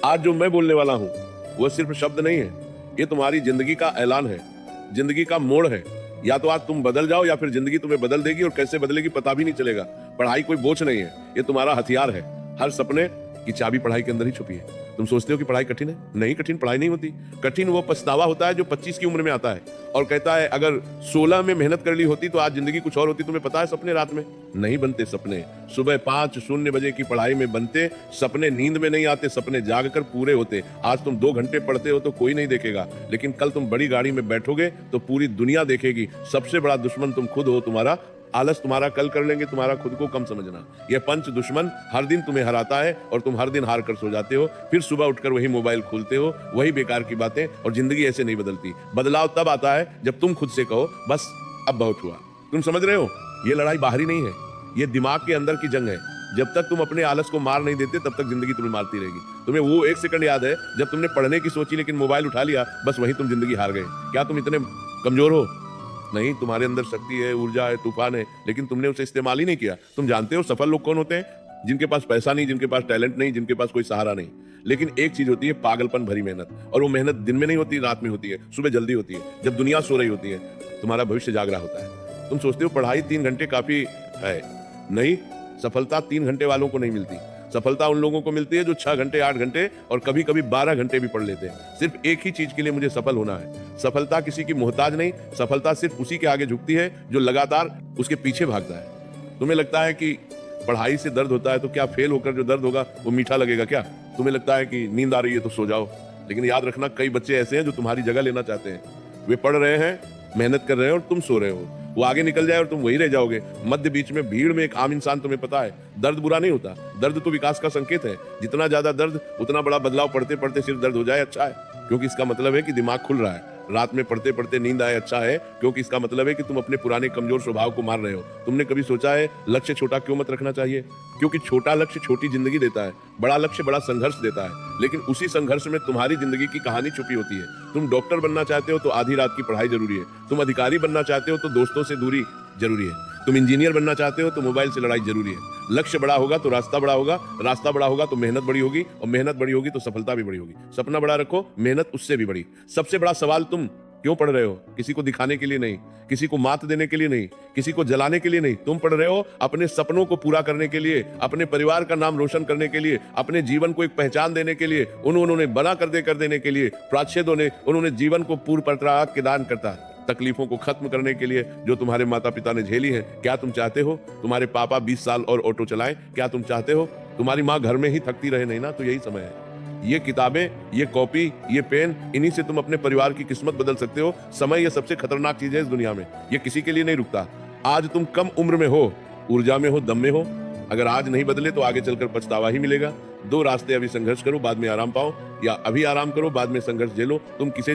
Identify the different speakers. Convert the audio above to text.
Speaker 1: आज जो मैं बोलने वाला हूं वो सिर्फ शब्द नहीं है, ये तुम्हारी जिंदगी का ऐलान है, जिंदगी का मोड़ है। या तो आज तुम बदल जाओ या फिर जिंदगी तुम्हें बदल देगी, और कैसे बदलेगी पता भी नहीं चलेगा। पढ़ाई कोई बोझ नहीं है, ये तुम्हारा हथियार है। हर सपने की चाबी पढ़ाई के अंदर ही छुपी है। तुम सोचते हो कि पढ़ाई कठिन है, नहीं, कठिन पढ़ाई नहीं होती। कठिन वो पछतावा होता है जो 25 की उम्र में आता है और कहता है अगर 16 में मेहनत कर ली होती तो आज जिंदगी कुछ और होती। तुम्हें पता है सपने रात में नहीं बनते, सपने सुबह 5:00 बजे की पढ़ाई में बनते। सपने नींद में नहीं आते, सपने जाग कर पूरे होते। आज तुम 2 घंटे पढ़ते हो तो कोई नहीं देखेगा, लेकिन कल तुम बड़ी गाड़ी में बैठोगे तो पूरी दुनिया देखेगी। सबसे बड़ा दुश्मन तुम खुद हो। तुम्हारा आलस तुम्हारा कल कर लेंगे, तुम्हारा खुद को कम समझना। यह पंच दुश्मन हर दिन तुम्हें हराता है और तुम हर दिन हार कर सो जाते हो। फिर सुबह उठकर वही मोबाइल खोलते हो, वही बेकार की बातें, और जिंदगी ऐसे नहीं बदलती। बदलाव तब आता है जब तुम खुद से कहो बस अब बहुत हुआ। तुम समझ रहे हो, ये लड़ाई बाहरी नहीं है, ये दिमाग के अंदर की जंग है। जब तक तुम अपने आलस को मार नहीं देते तब तक जिंदगी तुम्हें मारती रहेगी। तुम्हें वो 1 सेकंड याद है जब तुमने पढ़ने की सोची लेकिन मोबाइल उठा लिया, बस वही तुम जिंदगी हार गए। क्या तुम इतने कमजोर हो? नहीं, तुम्हारे अंदर शक्ति है, ऊर्जा है, तूफान है, लेकिन तुमने उसे इस्तेमाल ही नहीं किया। तुम जानते हो सफल लोग कौन होते हैं? जिनके पास पैसा नहीं, जिनके पास टैलेंट नहीं, जिनके पास कोई सहारा नहीं, लेकिन एक चीज होती है पागलपन भरी मेहनत। और वो मेहनत दिन में नहीं होती, रात में होती है, सुबह जल्दी होती है, जब दुनिया सो रही होती है, तुम्हारा भविष्य जाग रहा होता है। तुम सोचते हो पढ़ाई 3 घंटे काफी है, नहीं, सफलता 3 घंटे वालों को नहीं मिलती। सफलता उन लोगों को मिलती है जो 6 घंटे, 8 घंटे और कभी कभी 12 घंटे भी पढ़ लेते हैं। सिर्फ एक ही चीज के लिए मुझे सफल होना है। सफलता किसी की मोहताज नहीं, सफलता सिर्फ उसी के आगे झुकती है जो लगातार उसके पीछे भागता है। तुम्हें लगता है कि पढ़ाई से दर्द होता है तो क्या फेल होकर जो दर्द होगा वो मीठा लगेगा क्या? तुम्हें लगता है कि नींद आ रही है तो सो जाओ, लेकिन याद रखना कई बच्चे ऐसे हैं जो तुम्हारी जगह लेना चाहते हैं। वे पढ़ रहे हैं, मेहनत कर रहे हैं और तुम सो रहे हो। वो आगे निकल जाए और तुम वही रह जाओगे मध्य बीच में, भीड़ में। एक आम इंसान, तुम्हें पता है दर्द बुरा नहीं होता, दर्द तो विकास का संकेत है। जितना ज्यादा दर्द उतना बड़ा बदलाव। पढ़ते पढ़ते सिर्फ दर्द हो जाए अच्छा है, क्योंकि इसका मतलब है कि दिमाग खुल रहा है। रात में पढ़ते पढ़ते नींद आए अच्छा है, क्योंकि इसका मतलब है कि तुम अपने पुराने कमजोर स्वभाव को मार रहे हो। तुमने कभी सोचा है लक्ष्य छोटा क्यों मत रखना चाहिए? क्योंकि छोटा लक्ष्य छोटी जिंदगी देता है, बड़ा लक्ष्य बड़ा संघर्ष देता है, लेकिन उसी संघर्ष में तुम्हारी जिंदगी की कहानी छुपी होती है। तुम डॉक्टर बनना चाहते हो तो आधी रात की पढ़ाई जरूरी है। तुम अधिकारी बनना चाहते हो तो दोस्तों से दूरी जरूरी है। तुम इंजीनियर बनना चाहते हो तो मोबाइल से लड़ाई जरूरी है। लक्ष्य बड़ा होगा तो रास्ता बड़ा होगा, रास्ता बड़ा होगा तो मेहनत बड़ी होगी, और मेहनत बड़ी होगी तो सफलता भी बड़ी होगी। सपना बड़ा रखो, मेहनत उससे भी बड़ी। सबसे बड़ा सवाल, तुम क्यों पढ़ रहे हो? किसी को दिखाने के लिए नहीं, किसी को मात देने के लिए नहीं, किसी को जलाने के लिए नहीं। तुम पढ़ रहे हो अपने सपनों को पूरा करने के लिए, अपने परिवार का नाम रोशन करने के लिए, अपने जीवन को एक पहचान देने के लिए। उन्होंने बना कर देने के लिए। प्राच्यदों ने उन्होंने जीवन को पूर्ण प्रत्राग के दान करता है, तकलीफों को खत्म करने के लिए जो तुम्हारे माता पिता ने झेली है। क्या तुम चाहते हो तुम्हारे पापा 20 साल और ऑटो चलाएं? क्या तुम चाहते हो तुम्हारी माँ घर में ही थकती रहे? नहीं ना। तो यही समय है, ये किताबें, ये कॉपी, ये पेन, इन्हीं से तुम अपने परिवार की किस्मत बदल सकते हो। समय ये सबसे खतरनाक चीज है इस दुनिया में, ये किसी के लिए नहीं रुकता। आज तुम कम उम्र में हो, ऊर्जा में हो, दम में हो। अगर आज नहीं बदले तो आगे चलकर पछतावा ही मिलेगा। 2 रास्ते, अभी संघर्ष करो बाद में आराम पाओ, या अभी आराम करो बाद में संघर्ष झेलो। तुम किसे